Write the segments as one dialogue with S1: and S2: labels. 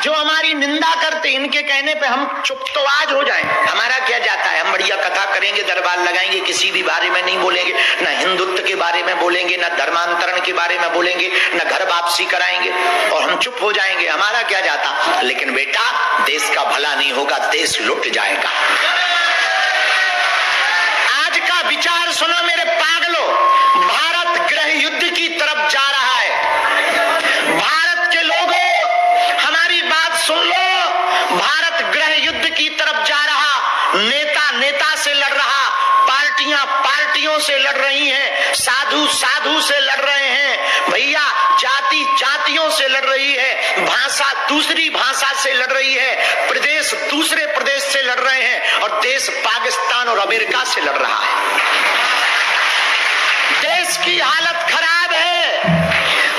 S1: जो हमारी निंदा करते, इनके कहने पे हम चुप तो आज हो जाएं, हमारा क्या जाता है। हम बढ़िया कथा करेंगे, दरबार लगाएंगे, किसी भी बारे में नहीं बोलेंगे, ना हिंदुत्व के बारे में बोलेंगे, ना धर्मांतरण के बारे में बोलेंगे, ना घर वापसी कराएंगे, और हम चुप हो जाएंगे, हमारा क्या जाता। लेकिन बेटा, देश का भला नहीं होगा, देश लुट जाएगा। आज का विचार सुनो मेरे पागलों, भारत गृह युद्ध की तरफ जा रहा है। भारत के लोगों, हमारी बात सुन लो, भारत गृह युद्ध की तरफ जा रहा। नेता नेता से लड़ रहा, पार्टियां पार्टियों से लड़ रही हैं, साधु साधु से लड़ रहे हैं भैया, जाति जातियों से लड़ रही है, भाषा दूसरी भाषा से लड़ रही है, प्रदेश दूसरे प्रदेश से लड़ रहे हैं, और देश पाकिस्तान और अमेरिका से लड़ रहा है। देश की हालत खराब है।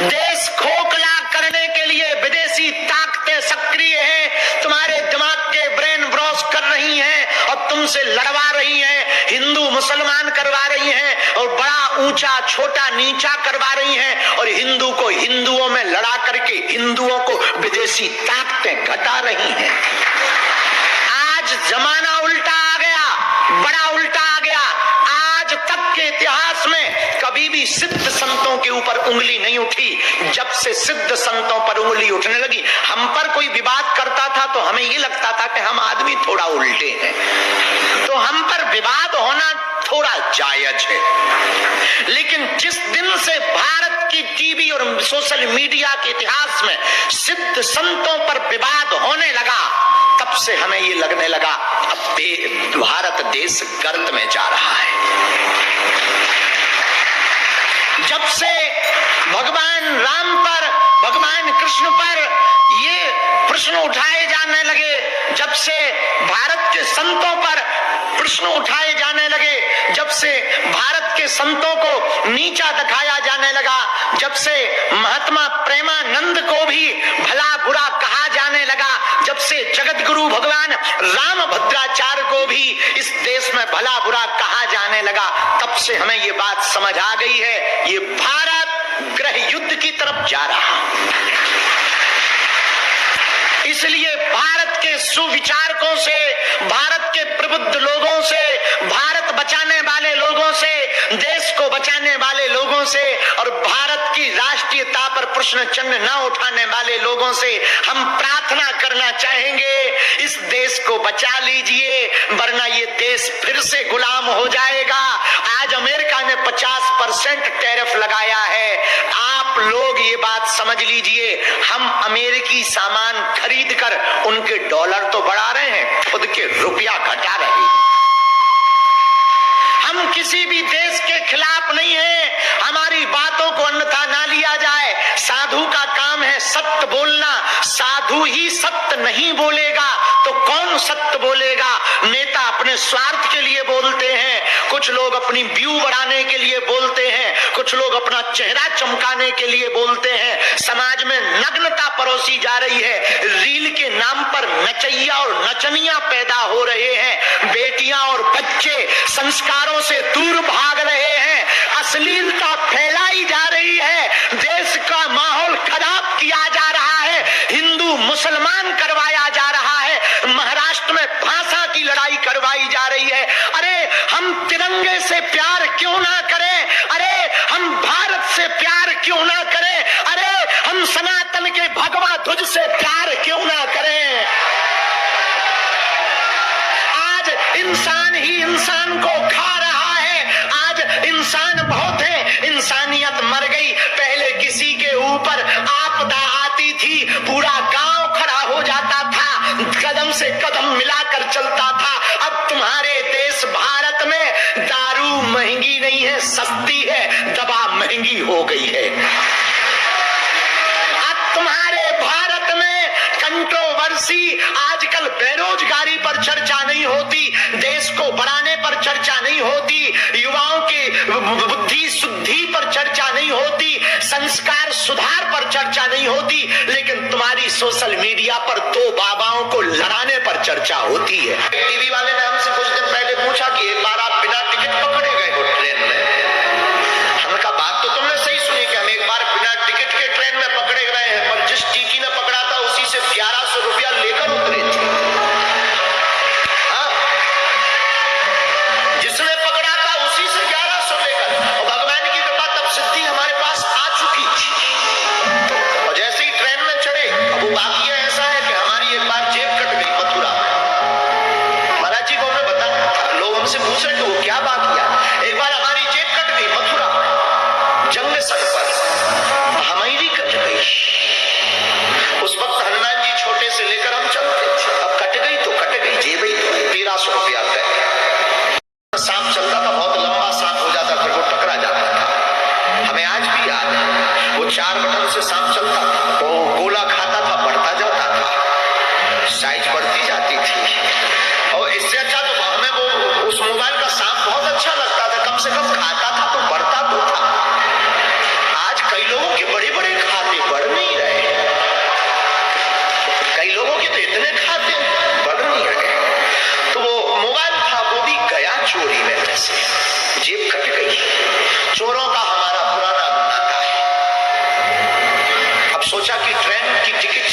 S1: देश खोखला करने के लिए विदेशी ताकतें सक्रिय हैं, तुम्हारे दिमाग के ब्रेन वॉश कर रही हैं और तुमसे लड़वा रही हैं, हिंदू मुसलमान करवा रही हैं, और बड़ा ऊंचा छोटा नीचा करवा रही हैं, और हिंदू को हिंदुओं में लड़ा करके हिंदुओं को विदेशी ताकतें घटा रही हैं। आज जमाना उल्टा आ गया, बड़ा उल्टा आ गया। आज तक के इतिहास में कभी भी सिद्ध संतों के ऊपर उंगली नहीं उठी। जब से सिद्ध संतों पर उंगली उठने लगी, हम पर कोई विवाद करता था तो हमें ये लगता था कि हम आदमी थोड़ा उल्टे हैं, तो हम पर विवाद होना थोड़ा जायज है। लेकिन जिस दिन से भारत की टीवी और सोशल मीडिया के इतिहास में सिद्ध संतों पर विवाद होने लगा, तब से हमें ये लगने लगा अब भारत देश गर्त में जा रहा है। जब से भगवान राम पर, भगवान कृष्ण पर ये प्रश्न उठाए जाने लगे, जब से भारत के संतों पर प्रश्न उठाए जाने लगे, जब से भारत के संतों को नीचा दिखाया जाने लगा, जब से महात्मा प्रेमानंद को भी भला बुरा कहा जाने लगा, जब से जगत गुरु भगवान राम भद्राचार्य को भी इस देश में भला बुरा कहा जाने लगा, तब से हमें ये बात समझ आ गई है, ये भारत गृह युद्ध की तरफ जा रहा। इसलिए भारत के सुविचारकों से, भारत के प्रबुद्ध लोगों से, भारत बचाने वाले लोगों से, देश को बचाने वाले लोगों से, और भारत की राष्ट्रीयता पर प्रश्न चिन्ह न उठाने वाले लोगों से हम प्रार्थना करना चाहेंगे, इस देश को बचा लीजिए, वरना ये देश फिर से गुलाम हो जाएगा। आज अमेरिका ने 50% टैरिफ लगाया है। आप लोग ये बात समझ लीजिए, हम अमेरिकी सामान खरीद कर उनके डॉलर तो बढ़ा रहे हैं, खुद के रुपया घटा रहे हैं। हम किसी भी देश के खिलाफ नहीं है, हमारी बातों को अन्यथा ना लिया जाए। साधु का काम है सत्य बोलना, साधु ही सत्य नहीं बोलेगा तो कौन सत्य बोलेगा। नेता अपने स्वार्थ के लिए बोलते हैं, कुछ लोग अपनी व्यू बढ़ाने के लिए बोलते हैं, कुछ लोग अपना चेहरा चमकाने के लिए बोलते हैं। समाज में नग्नता परोसी जा रही है, रील के नाम पर नचैया और नचनिया पैदा हो रहे हैं, बेटियां और बच्चे संस्कारों से दूर भाग रहे हैं, अश्लीलता फैलाई जा रही है, देश का माहौल खराब किया जा रहा है, हिंदू मुसलमान करवाया जा रहा है, महाराष्ट्र में भाषा की लड़ाई करवाई जा रही है। अरे हम तिरंगे से प्यार क्यों ना करें, अरे हम भारत से प्यार क्यों ना करें, अरे हम सनातन के भगवा ध्वज से प्यार क्यों ना करें। आज इंसान ही इंसान को खा रहा है, आज इंसान बहुत है, इंसानियत मर गई। पहले किसी के ऊपर आपदा आती थी, पूरा गांव खड़ा हो जाता था, कदम से कदम मिलाकर चलता था। अब तुम्हारे देश भारत में दारू महंगी नहीं है, सस्ती है, दवा महंगी हो गई है। अब तुम्हारे भारत में कंट्रोवर्सी, आजकल बेरोजगारी पर चर्चा नहीं होती, देश को बढ़ाने पर चर्चा नहीं होती, युवाओं की बुद्धि शुद्धि पर चर्चा नहीं होती, संस्कार सुधार पर चर्चा नहीं होती, लेकिन तुम्हारी सोशल मीडिया पर दो बाबाओं को लड़ाने पर चर्चा होती है। टीवी वाले ने हमसे कुछ दिन पहले पूछा कि एक बार आप बिना टिकट पकड़े गए हो ट्रेन में। हमने कहा बात तो तुमने सही सुनी कि हम एक बार बिना टिकट के ट्रेन में पकड़े गए हैं, पर जिस टीटी ने पकड़ा था उसी से 1100 सोचा कि ट्रेन की टिकट,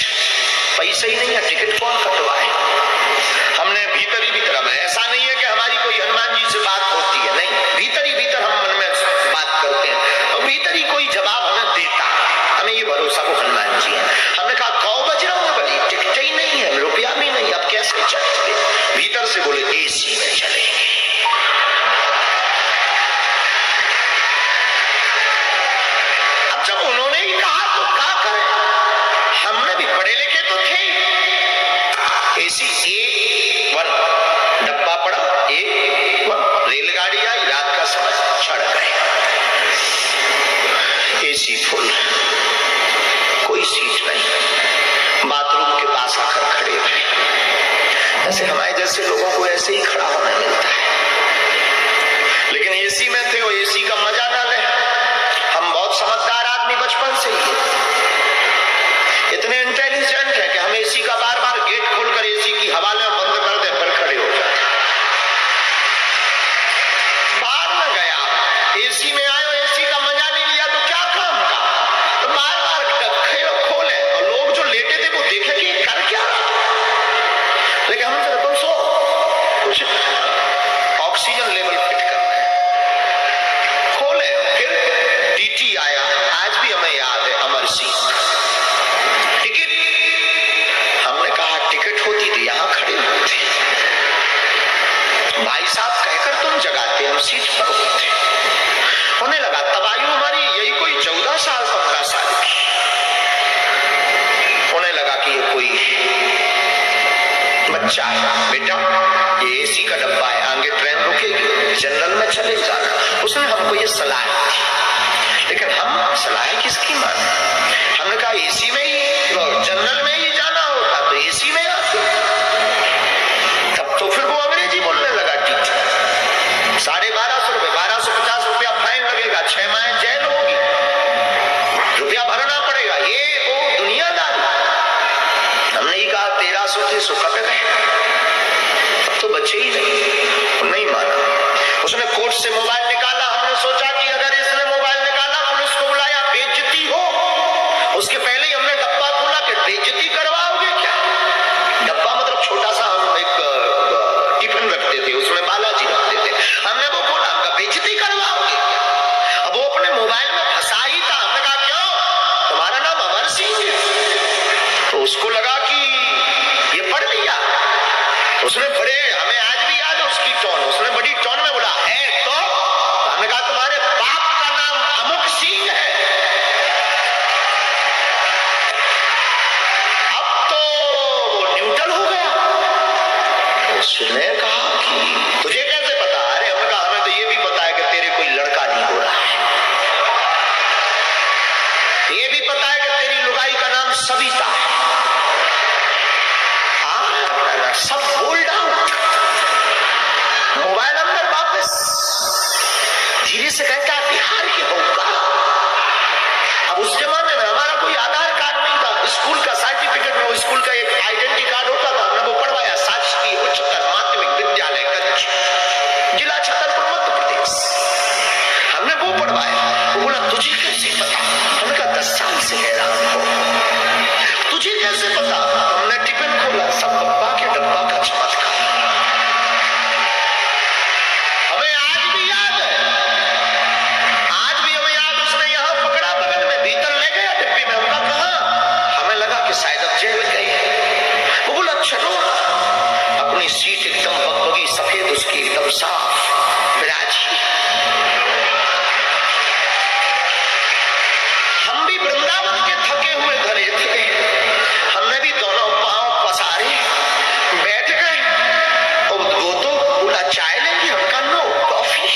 S1: पैसे ही नहीं है, टिकट कौन कटवाए। हमने भीतर ही भीतर, अब ऐसा नहीं है कि हमारी कोई हनुमान जी से बात होती है, नहीं, भीतर ही भीतर हम मन में बात करते हैं और भीतर ही कोई जवाब हमें देता है। हमें ये भरोसा वो हनुमान जी है। हमने कहा कौ बजरंगबली, टिकट ही नहीं है, रुपया भी नहीं, अब कैसे चलेंगे। भीतर से बोले एसी में चलेंगे। अब जब उन्होंने ही कहा तो क्या करें, हमने भी पढ़े लिखे तो थे। एसी A1 डब्बा पड़ा, A1 रेलगाड़ी आई, रात का समय, चढ़ गए। एसी फुल, कोई सीट नहीं, बाथरूम के पास आकर खड़े रहे। ऐसे हमारे जैसे लोगों को ऐसे ही खड़ा होना मिलता है, लेकिन एसी में थे, वो एसी का मजा ना ले। हम बहुत समझदार आदमी बचपन से ही, इतने इंटेलिजेंट है कि हम एसी का बार बार गेट खोलकर एसी की हवा में बंद कर दे, फिर खड़े हो जाए। बाहर में गया, एसी में आए, एसी का मजा नहीं लिया तो क्या काम का, तो बार बार खोले और लोग जो लेटे थे वो देखे कि कर क्या रहा। लेकिन हम जरा तुम सो, कुछ ऑक्सीजन लेवल फिट कर रहे, खोले, फिर टीटी आया। आज भी हमें याद है, अमर सिंह, टिकट। हमने कहा टिकट होती तो यहां खड़े होते, भाई साहब कहकर तुम जगाते, हम सीट पर होते। होने लगा तब आयु हमारी यही कोई 14 साल 15 साल की। होने लगा कि ये कोई बच्चा है, बेटा ये एसी का डब्बा है, आगे ट्रेन रुकेगी, जनरल में चले जाना। उसने हमको ये सलाह दी, लेकिन हम सलाह किसकी माने। हमने कहा एसी में ही, जनरल में ही जाना होता तो एसी में आते। तब तो फिर वो अंग्रेजी बोलने लगा, टीचर 1250 रुपए, 1250 रुपया फाइन लगेगा, 6 माह जेल होगी, रुपया भरना पड़ेगा, ये वो दुनियादारी। हमने ही कहा 1300 थे, सो कट गए, अब तो बचे ही नहीं माना। उसने कोर्ट से मोबाइल निकाला। हमने सोचा कि अगर इसने मोबाइल निकाला, पुलिस को बुलाया, बेइज्जती हो। उसके पहले ही हमने डब्बा खोला कि बेइज्जती करवाओगे क्या। डब्बा मतलब छोटा सा, हम एक टिफिन रखते थे, उसमें बालाजी रखते थे। हमने वो खोला, हमका बेइज्जती करवाओगे। अब वो अपने मोबाइल में फंसा ही था। हमने कहा क्यों, तुम्हारा नाम अमर सिंह है। तो उसको लगा कि ये पढ़ लिया। उसने बड़े, हमें आज भी याद है उसकी टोन, उसने बड़ी टोन में बोला है तो। हमने कहा तुम्हारे बाप का नाम अमुक सिंह है। अब तो वो न्यूट्रल हो गया। उसने कहा कि तुझे कैसे पता। अरे हमने कहा हमें तो ये भी पता है कि तेरे कोई लड़का नहीं हो रहा है, ये भी पता है कि तेरी लुगाई का नाम सविता है। सब बोल्ड आउट, मोबाइल अंदर वापस, धीरे से कहता है बिहार के होगा। अब उस जमाने में हमारा कोई आधार कार्ड नहीं था, स्कूल का सर्टिफिकेट में वो स्कूल का एक आइडेंटिटी कार्ड होता था, हमने वो पढ़वाया। शासकीय उच्चतर माध्यमिक विद्यालय कच्छ, जिला छतरपुर, मध्य प्रदेश। हमने वो पढ़वाया। वो बोला तुझे कैसे पता। हमने कहा 10 साल से हैरान हो, तुझे कैसे पता। हमने टिफिन खोला, सब डब्बा के डब्बा का चमत्कार। हमें आज भी याद है, आज भी हमें याद, उसने यहां पकड़ा, बगल में भीतर ले गया डिब्बी में। हमका कहा, हमें लगा कि शायद अब जेल गए। वो बोला चलो। अपनी सीट एकदम बगबगी सफेद, उसकी एकदम साफ विराजी। हम भी वृंदावन के थके हुए घरे थे, हमने भी दोनों पांव पसारे बैठ गए। और वो तो बोला चाय लेंगे, हमका नो, कॉफी।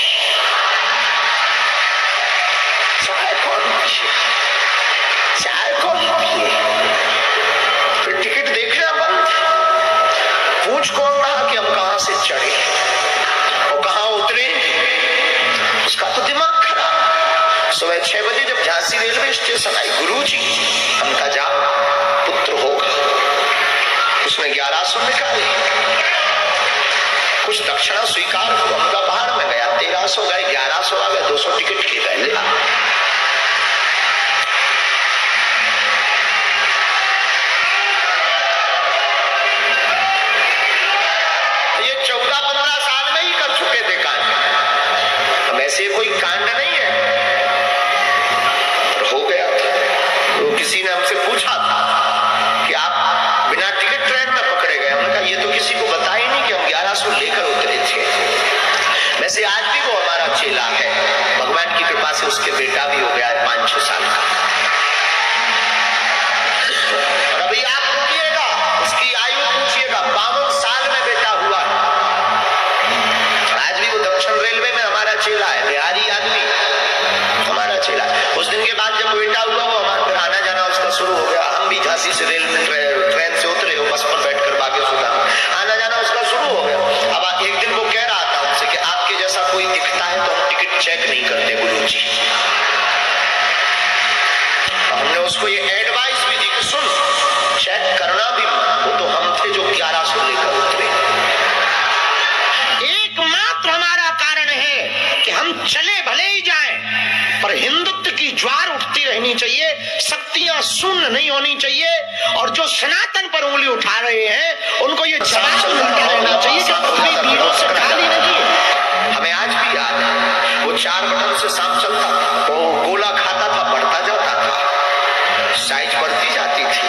S1: चाय कौन पिए, चाय कौन पिए। फिर टिकट देखना बंद, पूछ कौन रहा कि हम कहां से चढ़े और कहां उतरे। उसका तो दिमाग खराब। सुबह 6 बजे जब झांसी रेलवे स्टेशन आई, गुरुजी हमका जा पुत्र होगा। उसने 1100 निकाले, कुछ दक्षिणा स्वीकार हो। हमका बाहर में गया, 1300 गए, 1100 आ गए, 200 टिकट के गए। ने हमसे पूछा था कि आप बिना टिकट ट्रेन में पकड़े गए। हमने कहा ये तो किसी को बता ही नहीं कि हम 1100 लेकर उतरे थे। वैसे आज भी वो हमारा चेला है, भगवान की कृपा से उसके बेटा भी हो गया है 5-6 साल का। और अभी आप रुकिएगा, उसकी आयु पूछिएगा, 52 साल में बेटा हुआ है। आज भी वो दक्षिण रेलवे में हमारा चेला है, बिहारी आदमी हमारा चेला। उस दिन के बाद जब बेटा हुआ वो हमारा आना जाना उसका शुरू हो गया। हम भी झांसी से ट्रेन से उतरे, हो बस पर बैठकर बागेश्वर आना जाना उसका शुरू हो गया। अब एक दिन वो कह रहा था हमसे कि आपके जैसा कोई दिखता है तो हम टिकट चेक नहीं करते गुरुजी। हमने उसको ये एडवाइस भी दी कि सुन, चेक करना भी, वो तो हम थे जो 1100 लेकर उतरे। एकमात्र हमारा कारण है कि हम चले भले ही जाएं, पर हिंदुत्व की ज्वार उठती रहनी चाहिए, शक्तियां शून्य नहीं होनी चाहिए। और जो सनातन पर उंगली उठा रहे हैं उनको ये जवाब मिलता रहना चाहिए कि पृथ्वी वीरों से खाली नहीं। हमें आज भी याद है वो 4 बटन से सांप चलता था, वो गोला खाता था, बढ़ता जाता था, साइज बढ़ती जाती थी।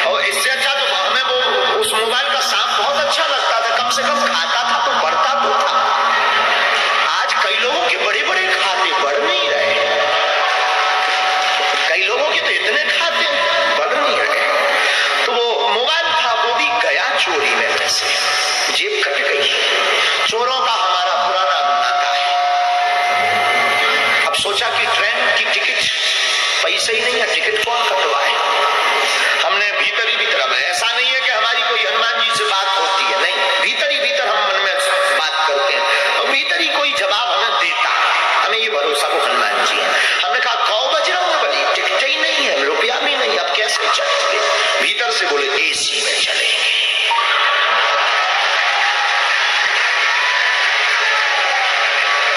S1: और इससे अच्छा तो हमें वो उस मोबाइल का सांप बहुत अच्छा लगता था, कम से कम खाता था तो बढ़ता तो था। आज कई लोगों के बड़े बड़े खाते बढ़ नहीं रहे, कई लोगों के तो इतने खाते बढ़ नहीं रहे। तो वो मोबाइल था वो भी गया चोरी में, वैसे जेब कट गई। चोरों का हमारा पुराना नाता है। अब सोचा कि ट्रेन की टिकट पैसे ही नहीं है, टिकट कौन कटवाए। हमने भीतर ही भीतर, अब ऐसा नहीं है कि हमारी कोई हनुमान जी से बात होती है, नहीं, भीतर ही भीतर हम मन में बात करते हैं और भीतर ही कोई जवाब हमें देता है। हमें ये भरोसा वो हनुमान जी है। हमने कहा कौ बजरंगबली, टिकट ही नहीं है, रुपया भी नहीं, अब कैसे चलेंगे। भीतर से बोले एसी में चलेंगे।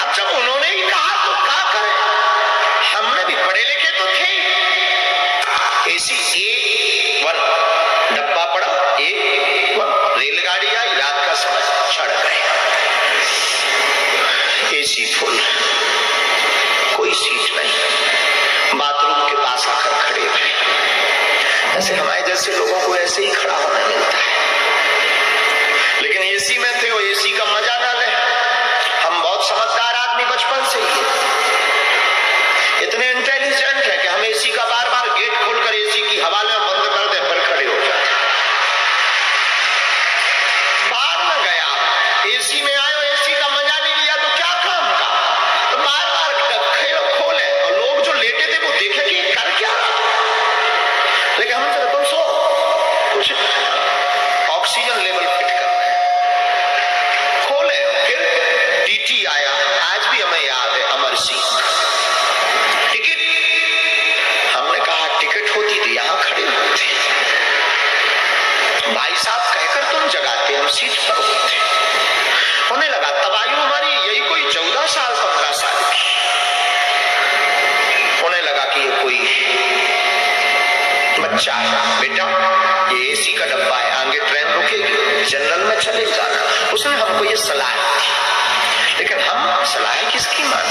S1: अब जब उन्होंने ही कहा तो क्या करें, हमने भी पढ़े लिखे तो थे। एसी A1 डब्बा पड़ा, A1 रेलगाड़ी आई, रात का समय, चढ़ गए। एसी फुल, कोई सीट नहीं, बाथरूम के पास आकर खड़े हुए। ऐसे हमारे जैसे लोगों को ऐसे ही खड़ा होना मिलता है, लेकिन एसी में थे, वो एसी का मजा ना ले। हम बहुत समझदार आदमी बचपन से ही इतने इंटेलिजेंट है कि हम एसी का बार बार गेट खोलकर एसी की हवा में बंद कर दे पर खड़े हो जाए। बाहर में गया, एसी में आए, एसी का मजा नहीं लिया तो क्या काम का, तो बार बार खोले और लोग जो लेटे थे वो देखे कि कर क्या। लेकिन हम चलो तुम सो, कुछ ऑक्सीजन लेवल फिट कर रहे हैं, खोले। फिर टीटी आया, आज भी हमें याद है, अमर सिंह, टिकट। हमने कहा टिकट होती तो यहां खड़े होते, भाई साहब कहकर तुम जगाते, हम सीट पर होते। होने लगा तब आयु हमारी यही कोई 14 साल 15 साल की। होने लगा कि ये कोई बच्चा है, बेटा ये एसी का डब्बा है, आगे ट्रेन रुकेगी, जनरल में चले जाना। उसने हमको ये सलाह दी, लेकिन हम सलाह किसकी मान